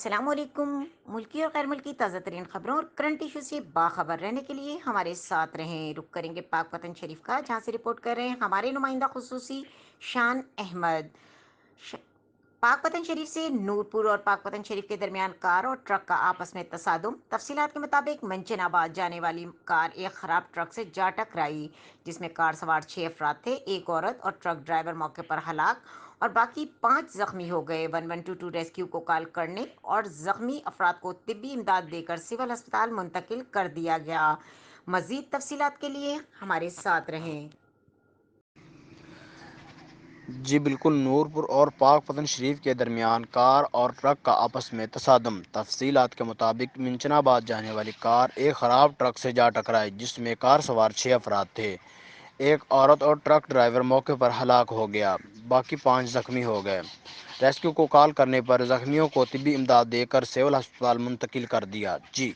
السلام علیکم۔ ملکی اور غیر ملکی تازہ ترین خبروں اور کرنٹ ایشو سے باخبر رہنے کے لیے ہمارے ساتھ رہیں۔ رک کریں گے پاک وطن شریف کا، جہاں سے رپورٹ کر رہے ہیں ہمارے نمائندہ خصوصی شان احمد۔ ش- پاک وطن شریف سے نورپور اور پاک وطن شریف کے درمیان کار اور ٹرک کا آپس میں تصادم۔ تفصیلات کے مطابق منچن آباد جانے والی کار ایک خراب ٹرک سے جا ٹکرائی، جس میں کار سوار 6 افراد تھے، ایک عورت اور ٹرک ڈرائیور موقع پر ہلاک اور باقی 5 زخمی ہو گئے۔ 1122 ریسکیو کو کال کرنے اور زخمی افراد کو طبی امداد دے کر سول ہسپتال منتقل کر دیا گیا۔ مزید تفصیلات کے لیے ہمارے ساتھ رہیں۔ جی بالکل، نورپور اور پاک پتن شریف کے درمیان کار اور ٹرک کا آپس میں تصادم۔ تفصیلات کے مطابق منچن آباد جانے والی کار ایک خراب ٹرک سے جا ٹکرائی، جس میں کار سوار 6 افراد تھے، ایک عورت اور ٹرک ڈرائیور موقع پر ہلاک ہو گیا، باقی 5 زخمی ہو گئے۔ ریسکیو کو کال کرنے پر زخمیوں کو طبی امداد دے کر سول ہسپتال منتقل کر دیا۔ جی